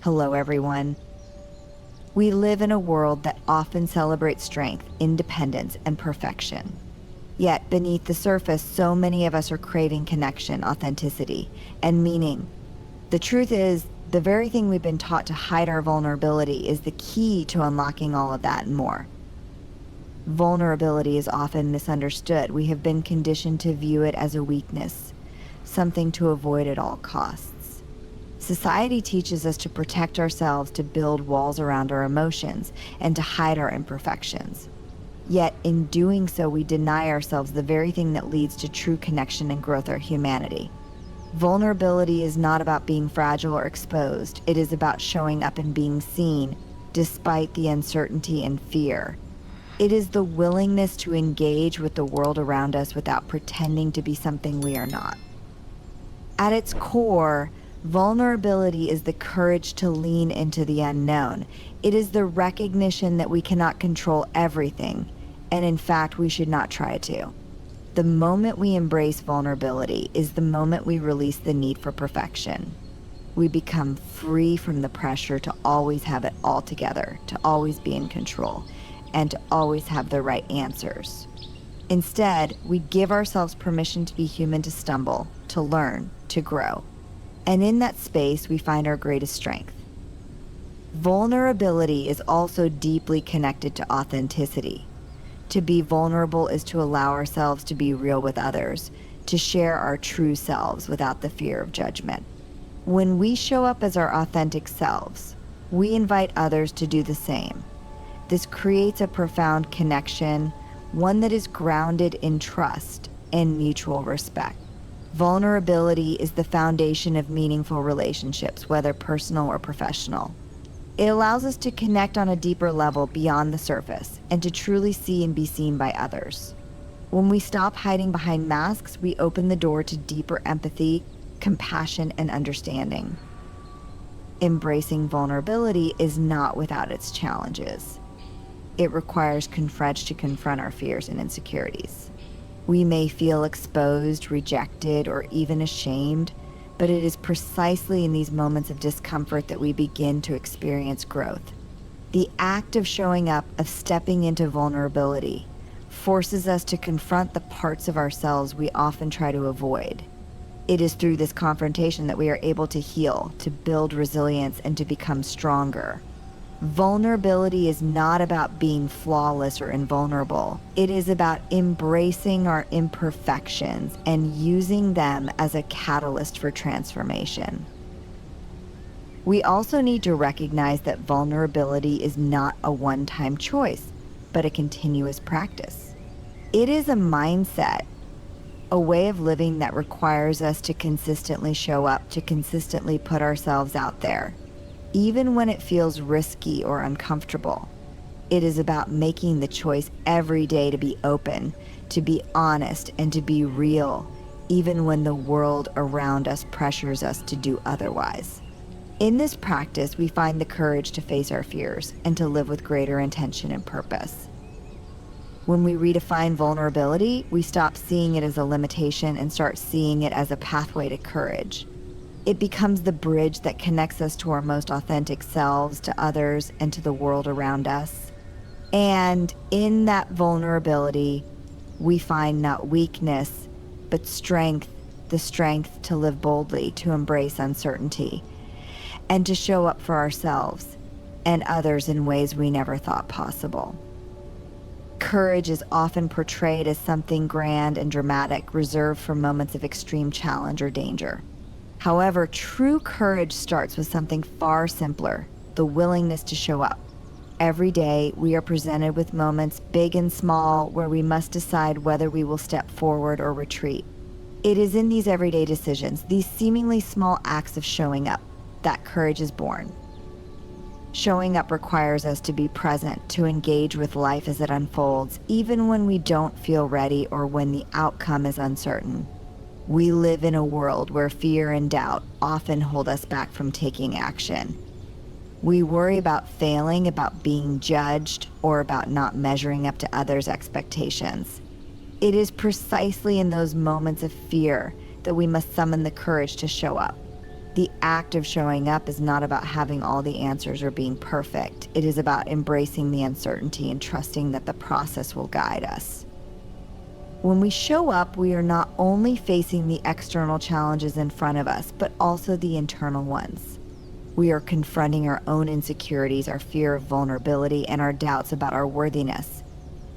Hello, everyone. We live in a world that often celebrates strength, independence, and perfection. Yet, beneath the surface, so many of us are craving connection, authenticity, and meaning. The truth is, the very thing we've been taught to hide our vulnerability is the key to unlocking all of that and more. Vulnerability is often misunderstood. We have been conditioned to view it as a weakness, something to avoid at all costs. Society teaches us to protect ourselves, to build walls around our emotions, and to hide our imperfections. Yet, in doing so, we deny ourselves the very thing that leads to true connection and growth, our humanity. Vulnerability is not about being fragile or exposed. It is about showing up and being seen, despite the uncertainty and fear. It is the willingness to engage with the world around us without pretending to be something we are not. At its core, vulnerability is the courage to lean into the unknown. It is the recognition that we cannot control everything, and in fact, we should not try to. The moment we embrace vulnerability is the moment we release the need for perfection. We become free from the pressure to always have it all together, to always be in control, and to always have the right answers. Instead, we give ourselves permission to be human, to stumble, to learn, to grow. And in that space, we find our greatest strength. Vulnerability is also deeply connected to authenticity. To be vulnerable is to allow ourselves to be real with others, to share our true selves without the fear of judgment. When we show up as our authentic selves, we invite others to do the same. This creates a profound connection, one that is grounded in trust and mutual respect. Vulnerability is the foundation of meaningful relationships, whether personal or professional. It allows us to connect on a deeper level beyond the surface and to truly see and be seen by others. When we stop hiding behind masks, we open the door to deeper empathy, compassion, and understanding. Embracing vulnerability is not without its challenges. It requires courage to confront our fears and insecurities. We may feel exposed, rejected, or even ashamed, but it is precisely in these moments of discomfort that we begin to experience growth. The act of showing up, of stepping into vulnerability, forces us to confront the parts of ourselves we often try to avoid. It is through this confrontation that we are able to heal, to build resilience, and to become stronger. Vulnerability is not about being flawless or invulnerable. It is about embracing our imperfections and using them as a catalyst for transformation. We also need to recognize that vulnerability is not a one-time choice, but a continuous practice. It is a mindset, a way of living that requires us to consistently show up, to consistently put ourselves out there, even when it feels risky or uncomfortable. It is about making the choice every day to be open, to be honest, and to be real, even when the world around us pressures us to do otherwise. In this practice, we find the courage to face our fears and to live with greater intention and purpose. When we redefine vulnerability, we stop seeing it as a limitation and start seeing it as a pathway to courage. It becomes the bridge that connects us to our most authentic selves, to others, and to the world around us. And in that vulnerability, we find not weakness, but strength, the strength to live boldly, to embrace uncertainty, and to show up for ourselves and others in ways we never thought possible. Courage is often portrayed as something grand and dramatic, reserved for moments of extreme challenge or danger. However, true courage starts with something far simpler, the willingness to show up. Every day, we are presented with moments, big and small, where we must decide whether we will step forward or retreat. It is in these everyday decisions, these seemingly small acts of showing up, that courage is born. Showing up requires us to be present, to engage with life as it unfolds, even when we don't feel ready or when the outcome is uncertain. We live in a world where fear and doubt often hold us back from taking action. We worry about failing, about being judged, or about not measuring up to others' expectations. It is precisely in those moments of fear that we must summon the courage to show up. The act of showing up is not about having all the answers or being perfect. It is about embracing the uncertainty and trusting that the process will guide us. When we show up, we are not only facing the external challenges in front of us, but also the internal ones. We are confronting our own insecurities, our fear of vulnerability, and our doubts about our worthiness.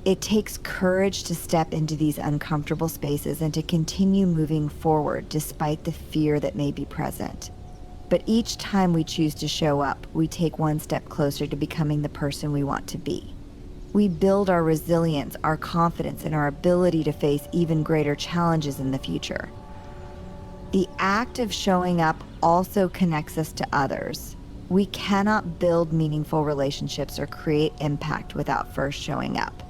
It takes courage to step into these uncomfortable spaces and to continue moving forward despite the fear that may be present. But each time we choose to show up, we take one step closer to becoming the person we want to be. We build our resilience, our confidence, and our ability to face even greater challenges in the future. The act of showing up also connects us to others. We cannot build meaningful relationships or create impact without first showing up.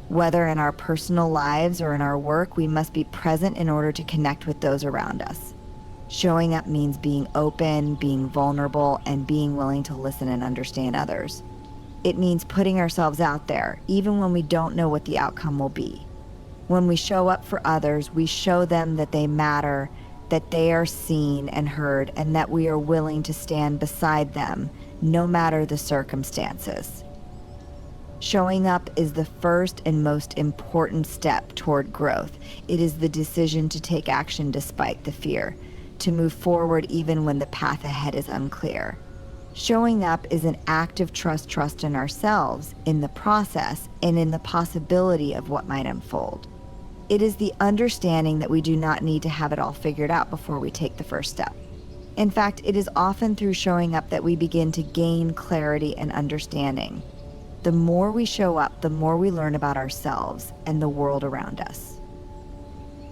Whether in our personal lives or in our work, we must be present in order to connect with those around us. Showing up means being open, being vulnerable, and being willing to listen and understand others. It means putting ourselves out there, even when we don't know what the outcome will be. When we show up for others, we show them that they matter, that they are seen and heard, and that we are willing to stand beside them, no matter the circumstances. Showing up is the first and most important step toward growth. It is the decision to take action despite the fear, to move forward even when the path ahead is unclear. Showing up is an act of trust in ourselves, in the process, and in the possibility of what might unfold. It is the understanding that we do not need to have it all figured out before we take the first step. In fact, it is often through showing up that we begin to gain clarity and understanding. The more we show up, the more we learn about ourselves and the world around us.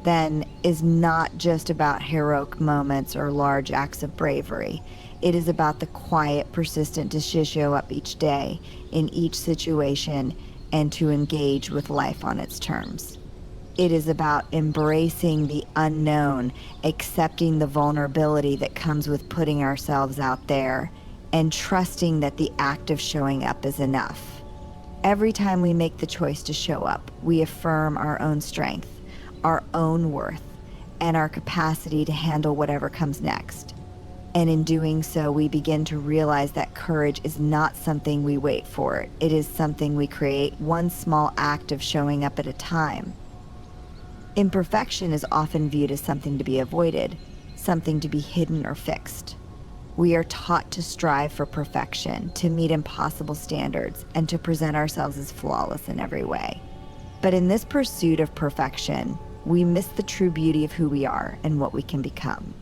Then is not just about heroic moments or large acts of bravery. It is about the quiet, persistent to show up each day, in each situation, and to engage with life on its terms. It is about embracing the unknown, accepting the vulnerability that comes with putting ourselves out there, and trusting that the act of showing up is enough. Every time we make the choice to show up, we affirm our own strength, our own worth, and our capacity to handle whatever comes next. And in doing so, we begin to realize that courage is not something we wait for. It is something we create, one small act of showing up at a time. Imperfection is often viewed as something to be avoided, something to be hidden or fixed. We are taught to strive for perfection, to meet impossible standards, and to present ourselves as flawless in every way. But in this pursuit of perfection, we miss the true beauty of who we are and what we can become.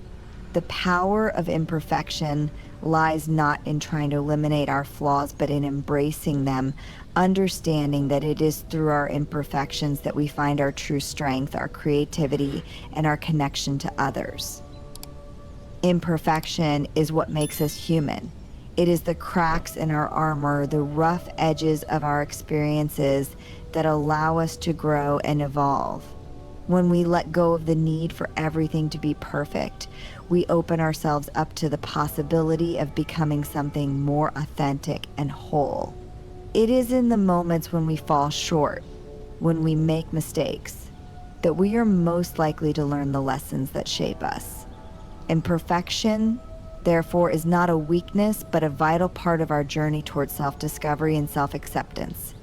The power of imperfection lies not in trying to eliminate our flaws, but in embracing them, understanding that it is through our imperfections that we find our true strength, our creativity, and our connection to others. Imperfection is what makes us human. It is the cracks in our armor, the rough edges of our experiences that allow us to grow and evolve. When we let go of the need for everything to be perfect, we open ourselves up to the possibility of becoming something more authentic and whole. It is in the moments when we fall short, when we make mistakes, that we are most likely to learn the lessons that shape us. Imperfection, therefore, is not a weakness, but a vital part of our journey towards self-discovery and self-acceptance.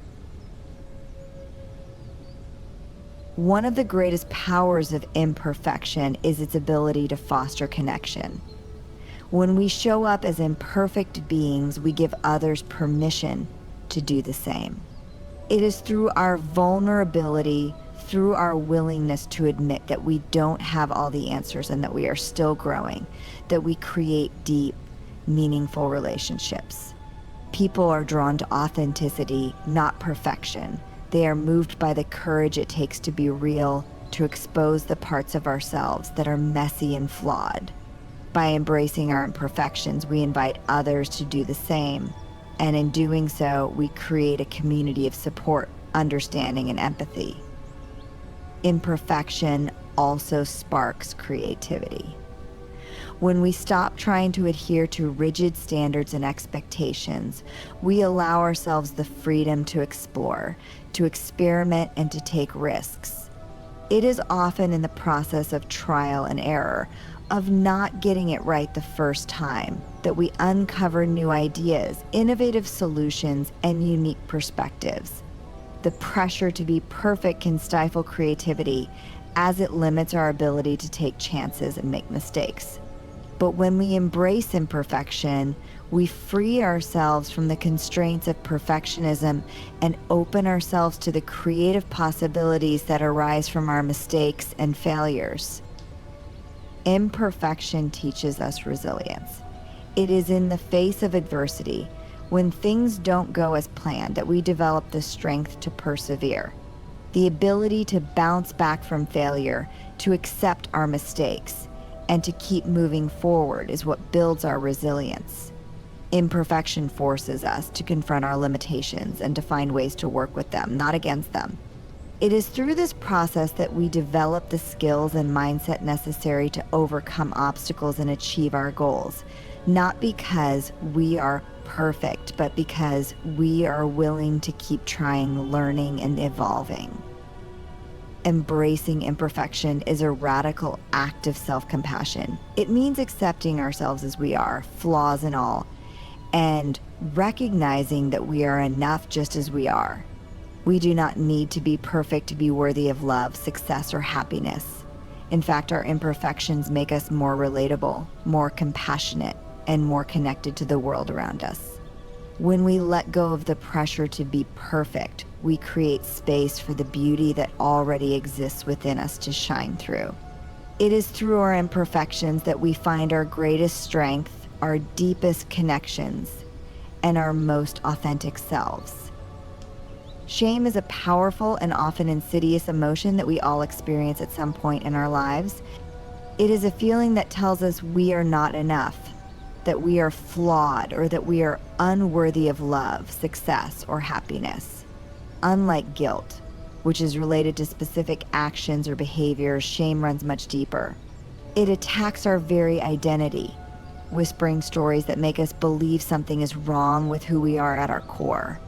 One of the greatest powers of imperfection is its ability to foster connection. When we show up as imperfect beings, we give others permission to do the same. It is through our vulnerability, through our willingness to admit that we don't have all the answers and that we are still growing, that we create deep, meaningful relationships. People are drawn to authenticity, not perfection. They are moved by the courage it takes to be real, to expose the parts of ourselves that are messy and flawed. By embracing our imperfections, we invite others to do the same. And in doing so, we create a community of support, understanding, and empathy. Imperfection also sparks creativity. When we stop trying to adhere to rigid standards and expectations, we allow ourselves the freedom to explore, to experiment, and to take risks. It is often in the process of trial and error, of not getting it right the first time that we uncover new ideas, innovative solutions, and unique perspectives. The pressure to be perfect can stifle creativity as it limits our ability to take chances and make mistakes. But when we embrace imperfection, we free ourselves from the constraints of perfectionism and open ourselves to the creative possibilities that arise from our mistakes and failures. Imperfection teaches us resilience. It is in the face of adversity, when things don't go as planned, that we develop the strength to persevere. The ability to bounce back from failure, to accept our mistakes, and to keep moving forward is what builds our resilience. Imperfection forces us to confront our limitations and to find ways to work with them, not against them. It is through this process that we develop the skills and mindset necessary to overcome obstacles and achieve our goals, not because we are perfect, but because we are willing to keep trying, learning, and evolving. Embracing imperfection is a radical act of self-compassion. It means accepting ourselves as we are, flaws and all, and recognizing that we are enough just as we are. We do not need to be perfect to be worthy of love, success, or happiness. In fact, our imperfections make us more relatable, more compassionate, and more connected to the world around us. When we let go of the pressure to be perfect, we create space for the beauty that already exists within us to shine through. It is through our imperfections that we find our greatest strength, our deepest connections, and our most authentic selves. Shame is a powerful and often insidious emotion that we all experience at some point in our lives. It is a feeling that tells us we are not enough, that we are flawed, or that we are unworthy of love, success, or happiness. Unlike guilt, which is related to specific actions or behaviors, shame runs much deeper. It attacks our very identity, whispering stories that make us believe something is wrong with who we are at our core.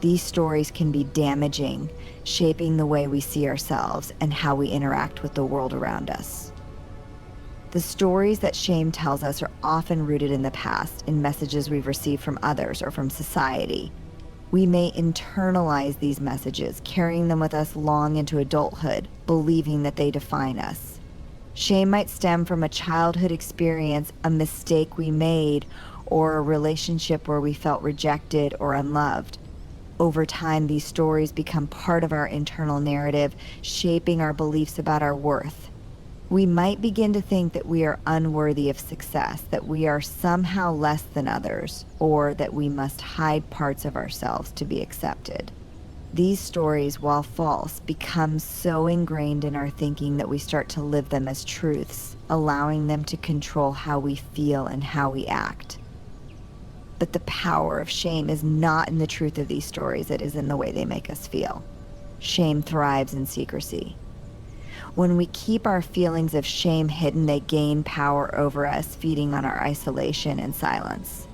These stories can be damaging, shaping the way we see ourselves and how we interact with the world around us. The stories that shame tells us are often rooted in the past, in messages we've received from others or from society. We may internalize these messages, carrying them with us long into adulthood, believing that they define us. Shame might stem from a childhood experience, a mistake we made, or a relationship where we felt rejected or unloved. Over time, these stories become part of our internal narrative, shaping our beliefs about our worth. We might begin to think that we are unworthy of success, that we are somehow less than others, or that we must hide parts of ourselves to be accepted. These stories, while false, become so ingrained in our thinking that we start to live them as truths, allowing them to control how we feel and how we act. But the power of shame is not in the truth of these stories, it is in the way they make us feel. Shame thrives in secrecy. When we keep our feelings of shame hidden, they gain power over us, feeding on our isolation and silence.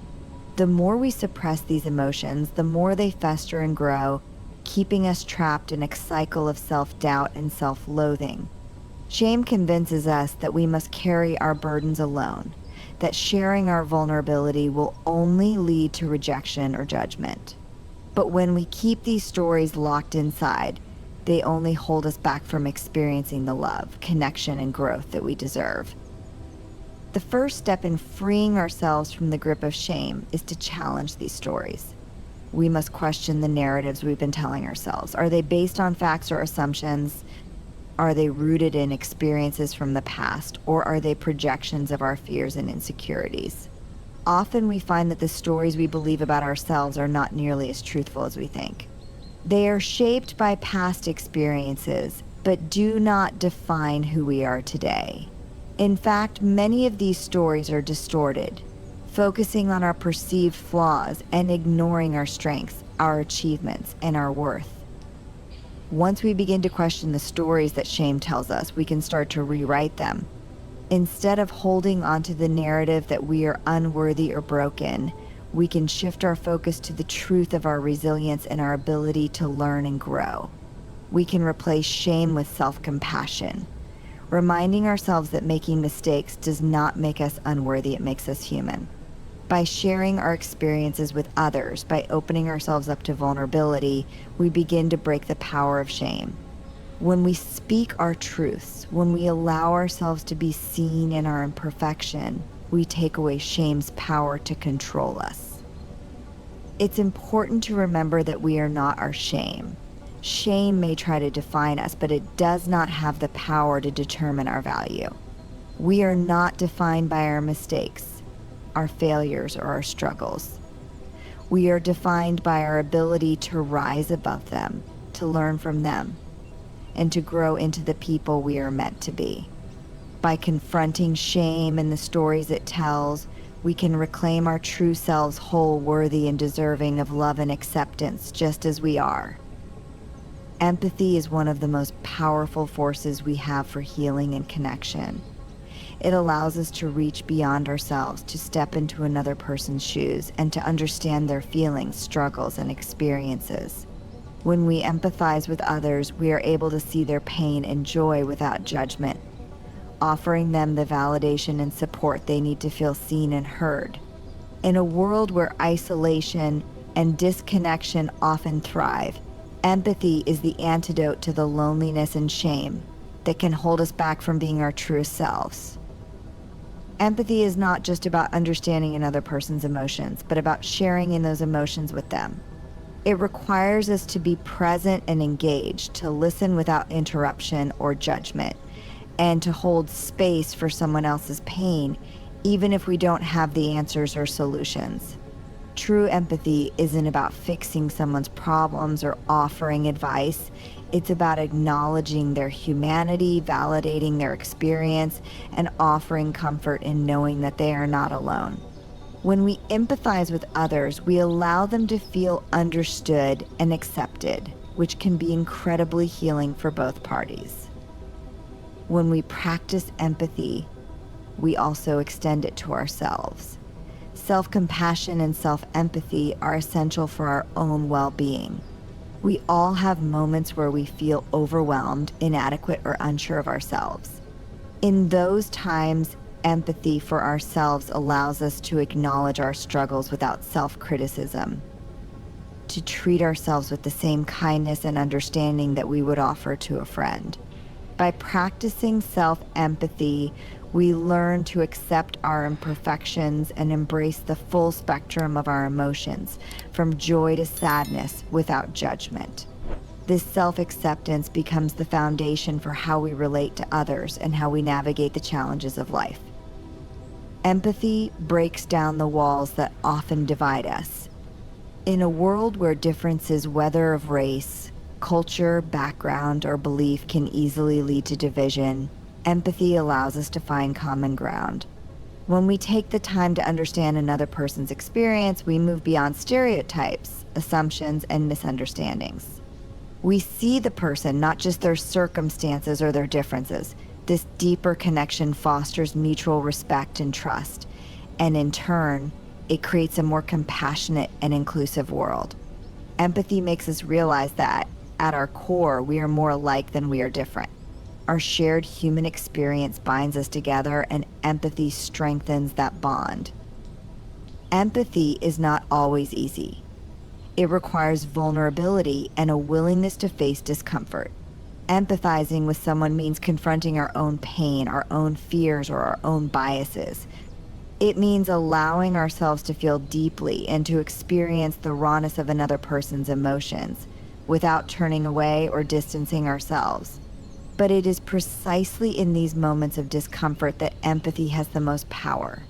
The more we suppress these emotions, the more they fester and grow, keeping us trapped in a cycle of self-doubt and self-loathing. Shame convinces us that we must carry our burdens alone, that sharing our vulnerability will only lead to rejection or judgment. But when we keep these stories locked inside, they only hold us back from experiencing the love, connection, and growth that we deserve. The first step in freeing ourselves from the grip of shame is to challenge these stories. We must question the narratives we've been telling ourselves. Are they based on facts or assumptions? Are they rooted in experiences from the past, or are they projections of our fears and insecurities? Often we find that the stories we believe about ourselves are not nearly as truthful as we think. They are shaped by past experiences, but do not define who we are today. In fact, many of these stories are distorted, focusing on our perceived flaws and ignoring our strengths, our achievements, and our worth. Once we begin to question the stories that shame tells us, we can start to rewrite them. Instead of holding onto the narrative that we are unworthy or broken, we can shift our focus to the truth of our resilience and our ability to learn and grow. We can replace shame with self-compassion. reminding ourselves that making mistakes does not make us unworthy, it makes us human. By sharing our experiences with others, by opening ourselves up to vulnerability, we begin to break the power of shame. When we speak our truths, when we allow ourselves to be seen in our imperfection, we take away shame's power to control us. It's important to remember that we are not our shame. Shame may try to define us, but it does not have the power to determine our value. We are not defined by our mistakes, our failures, or our struggles. We are defined by our ability to rise above them, to learn from them, and to grow into the people we are meant to be. By confronting shame and the stories it tells, we can reclaim our true selves whole, worthy, and deserving of love and acceptance just as we are. Empathy is one of the most powerful forces we have for healing and connection. It allows us to reach beyond ourselves, to step into another person's shoes, and to understand their feelings, struggles, and experiences. When we empathize with others, we are able to see their pain and joy without judgment, offering them the validation and support they need to feel seen and heard. In a world where isolation and disconnection often thrive, empathy is the antidote to the loneliness and shame that can hold us back from being our truest selves. Empathy is not just about understanding another person's emotions, but about sharing in those emotions with them. It requires us to be present and engaged, to listen without interruption or judgment, and to hold space for someone else's pain, even if we don't have the answers or solutions. True empathy isn't about fixing someone's problems or offering advice. It's about acknowledging their humanity, validating their experience, and offering comfort in knowing that they are not alone. When we empathize with others, we allow them to feel understood and accepted, which can be incredibly healing for both parties. When we practice empathy, we also extend it to ourselves. Self-compassion and self-empathy are essential for our own well-being. We all have moments where we feel overwhelmed, inadequate, or unsure of ourselves. In those times, empathy for ourselves allows us to acknowledge our struggles without self-criticism, to treat ourselves with the same kindness and understanding that we would offer to a friend. By practicing self-empathy, we learn to accept our imperfections and embrace the full spectrum of our emotions, from joy to sadness, without judgment. This self-acceptance becomes the foundation for how we relate to others and how we navigate the challenges of life. Empathy breaks down the walls that often divide us. In a world where differences, whether of race, culture, background, or belief, can easily lead to division, empathy allows us to find common ground. When we take the time to understand another person's experience, we move beyond stereotypes, assumptions, and misunderstandings. We see the person, not just their circumstances or their differences. This deeper connection fosters mutual respect and trust, and in turn, it creates a more compassionate and inclusive world. Empathy makes us realize that, at our core, we are more alike than we are different. Our shared human experience binds us together, and empathy strengthens that bond. Empathy is not always easy. It requires vulnerability and a willingness to face discomfort. Empathizing with someone means confronting our own pain, our own fears, or our own biases. It means allowing ourselves to feel deeply and to experience the rawness of another person's emotions without turning away or distancing ourselves. But it is precisely in these moments of discomfort that empathy has the most power.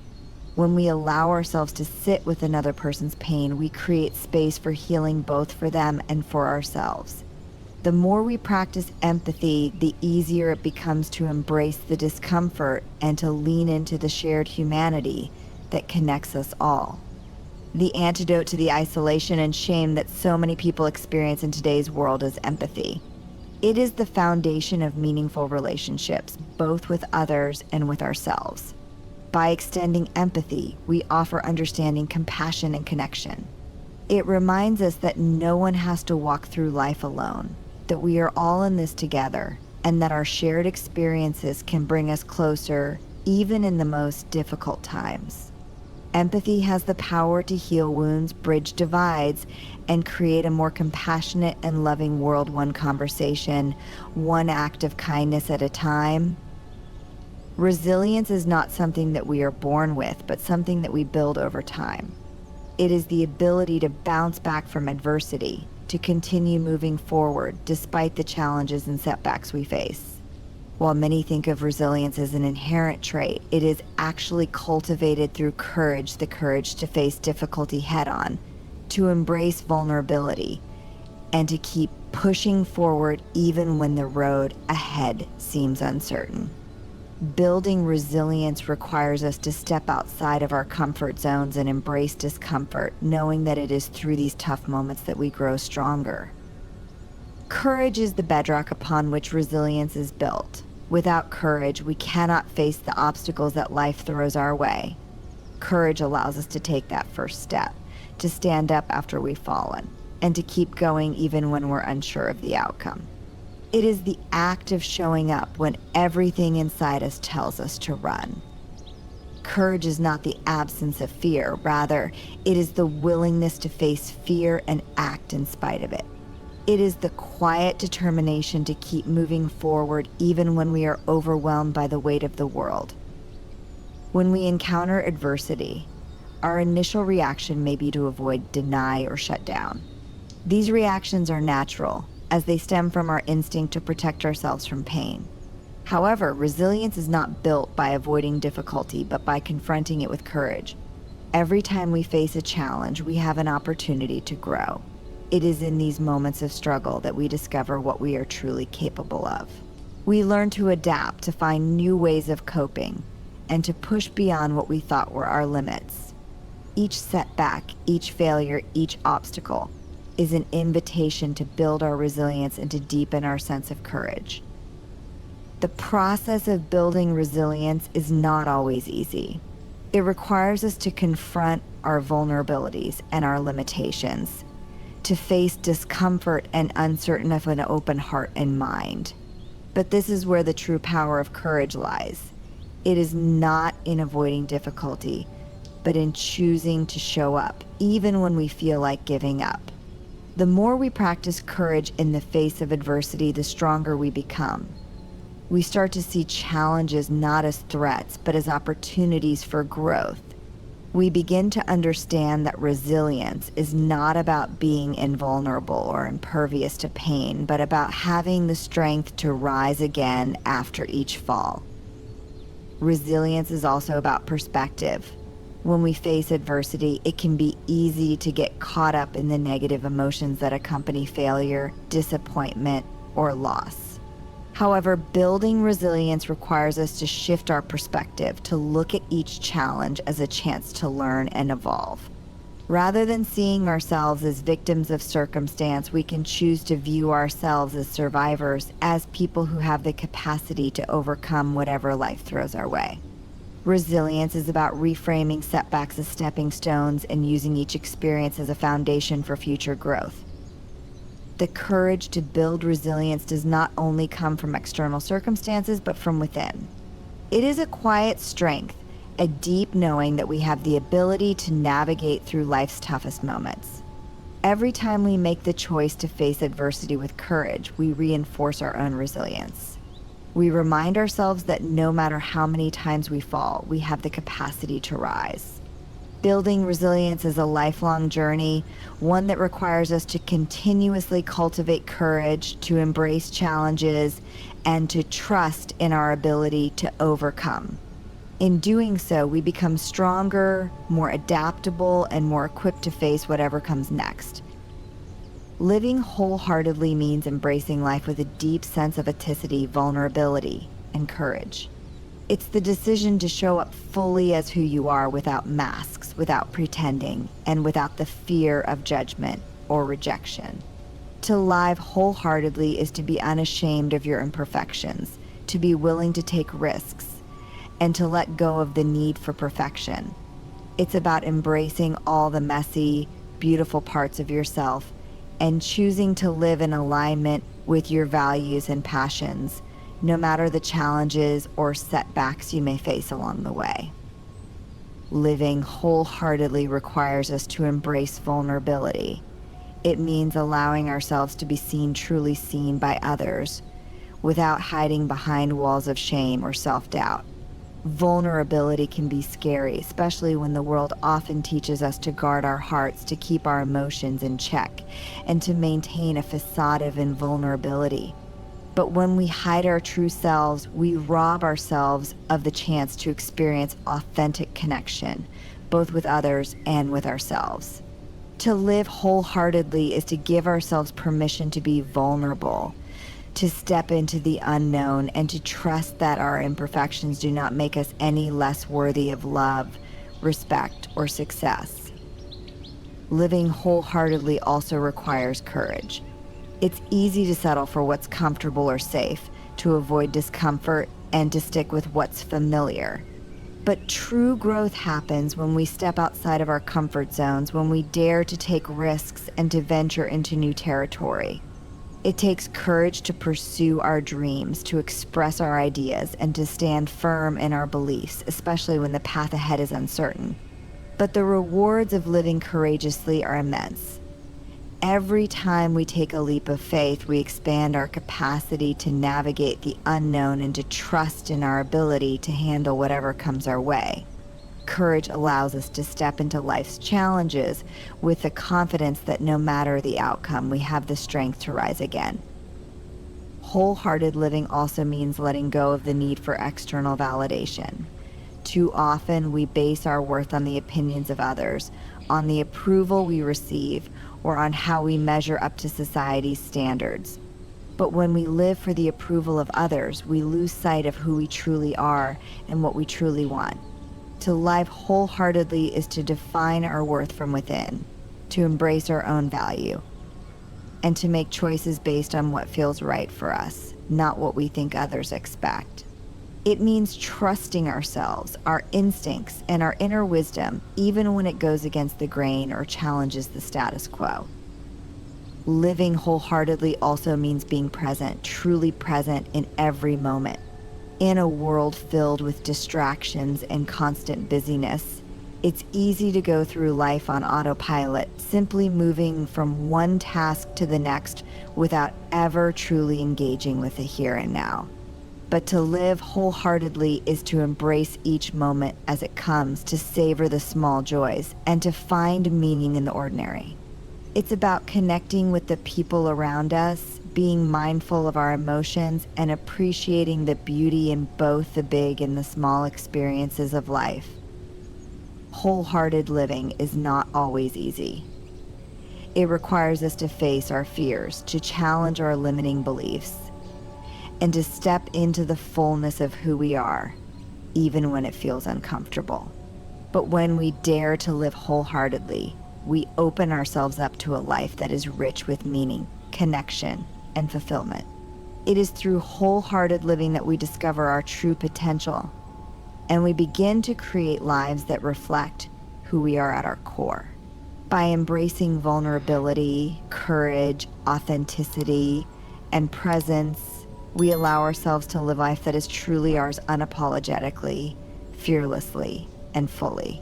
When we allow ourselves to sit with another person's pain, we create space for healing both for them and for ourselves. The more we practice empathy, the easier it becomes to embrace the discomfort and to lean into the shared humanity that connects us all. The antidote to the isolation and shame that so many people experience in today's world is empathy. It is the foundation of meaningful relationships, both with others and with ourselves. By extending empathy, we offer understanding, compassion, and connection. It reminds us that no one has to walk through life alone, that we are all in this together, and that our shared experiences can bring us closer even in the most difficult times. Empathy has the power to heal wounds, bridge divides, and create a more compassionate and loving world, one conversation, one act of kindness at a time. Resilience is not something that we are born with, but something that we build over time. It is the ability to bounce back from adversity, to continue moving forward despite the challenges and setbacks we face. While many think of resilience as an inherent trait, it is actually cultivated through courage, the courage to face difficulty head-on, to embrace vulnerability, and to keep pushing forward even when the road ahead seems uncertain. Building resilience requires us to step outside of our comfort zones and embrace discomfort, knowing that it is through these tough moments that we grow stronger. Courage is the bedrock upon which resilience is built. Without courage, we cannot face the obstacles that life throws our way. Courage allows us to take that first step, to stand up after we've fallen, and to keep going even when we're unsure of the outcome. It is the act of showing up when everything inside us tells us to run. Courage is not the absence of fear. Rather, it is the willingness to face fear and act in spite of it. It is the quiet determination to keep moving forward even when we are overwhelmed by the weight of the world. When we encounter adversity, our initial reaction may be to avoid, deny, or shut down. These reactions are natural, as they stem from our instinct to protect ourselves from pain. However, resilience is not built by avoiding difficulty, but by confronting it with courage. Every time we face a challenge, we have an opportunity to grow. It is in these moments of struggle that we discover what we are truly capable of. We learn to adapt, to find new ways of coping, and to push beyond what we thought were our limits. Each setback, each failure, each obstacle is an invitation to build our resilience and to deepen our sense of courage. The process of building resilience is not always easy. It requires us to confront our vulnerabilities and our limitations, to face discomfort and uncertainty with an open heart and mind. But this is where the true power of courage lies. It is not in avoiding difficulty, but in choosing to show up, even when we feel like giving up. The more we practice courage in the face of adversity, the stronger we become. We start to see challenges not as threats, but as opportunities for growth. We begin to understand that resilience is not about being invulnerable or impervious to pain, but about having the strength to rise again after each fall. Resilience is also about perspective. When we face adversity, it can be easy to get caught up in the negative emotions that accompany failure, disappointment, or loss. However, building resilience requires us to shift our perspective, to look at each challenge as a chance to learn and evolve. Rather than seeing ourselves as victims of circumstance, we can choose to view ourselves as survivors, as people who have the capacity to overcome whatever life throws our way. Resilience is about reframing setbacks as stepping stones and using each experience as a foundation for future growth. The courage to build resilience does not only come from external circumstances, but from within. It is a quiet strength, a deep knowing that we have the ability to navigate through life's toughest moments. Every time we make the choice to face adversity with courage, we reinforce our own resilience. We remind ourselves that no matter how many times we fall, we have the capacity to rise. Building resilience is a lifelong journey, one that requires us to continuously cultivate courage, to embrace challenges, and to trust in our ability to overcome. In doing so, we become stronger, more adaptable, and more equipped to face whatever comes next. Living wholeheartedly means embracing life with a deep sense of authenticity, vulnerability, and courage. It's the decision to show up fully as who you are, without masks, without pretending, and without the fear of judgment or rejection. To live wholeheartedly is to be unashamed of your imperfections, to be willing to take risks, and to let go of the need for perfection. It's about embracing all the messy, beautiful parts of yourself and choosing to live in alignment with your values and passions, no matter the challenges or setbacks you may face along the way. Living wholeheartedly requires us to embrace vulnerability. It means allowing ourselves to be seen, truly seen by others, without hiding behind walls of shame or self-doubt. Vulnerability can be scary, especially when the world often teaches us to guard our hearts, to keep our emotions in check, and to maintain a facade of invulnerability. But when we hide our true selves, we rob ourselves of the chance to experience authentic connection, both with others and with ourselves. To live wholeheartedly is to give ourselves permission to be vulnerable, to step into the unknown, and to trust that our imperfections do not make us any less worthy of love, respect, or success. Living wholeheartedly also requires courage. It's easy to settle for what's comfortable or safe, to avoid discomfort, and to stick with what's familiar. But true growth happens when we step outside of our comfort zones, when we dare to take risks and to venture into new territory. It takes courage to pursue our dreams, to express our ideas, and to stand firm in our beliefs, especially when the path ahead is uncertain. But the rewards of living courageously are immense. Every time we take a leap of faith, we expand our capacity to navigate the unknown and to trust in our ability to handle whatever comes our way. Courage allows us to step into life's challenges with the confidence that no matter the outcome, we have the strength to rise again. Wholehearted living also means letting go of the need for external validation. Too often, we base our worth on the opinions of others, on the approval we receive, or on how we measure up to society's standards. But when we live for the approval of others, we lose sight of who we truly are and what we truly want. To live wholeheartedly is to define our worth from within, to embrace our own value, and to make choices based on what feels right for us, not what we think others expect. It means trusting ourselves, our instincts, and our inner wisdom, even when it goes against the grain or challenges the status quo. Living wholeheartedly also means being present, truly present in every moment. In a world filled with distractions and constant busyness, it's easy to go through life on autopilot, simply moving from one task to the next without ever truly engaging with the here and now. But to live wholeheartedly is to embrace each moment as it comes, to savor the small joys, and to find meaning in the ordinary. It's about connecting with the people around us, being mindful of our emotions, and appreciating the beauty in both the big and the small experiences of life. Wholehearted living is not always easy. It requires us to face our fears, to challenge our limiting beliefs, and to step into the fullness of who we are, even when it feels uncomfortable. But when we dare to live wholeheartedly, we open ourselves up to a life that is rich with meaning, connection, and fulfillment. It is through wholehearted living that we discover our true potential, and we begin to create lives that reflect who we are at our core. By embracing vulnerability, courage, authenticity, and presence, we allow ourselves to live life that is truly ours unapologetically, fearlessly, and fully.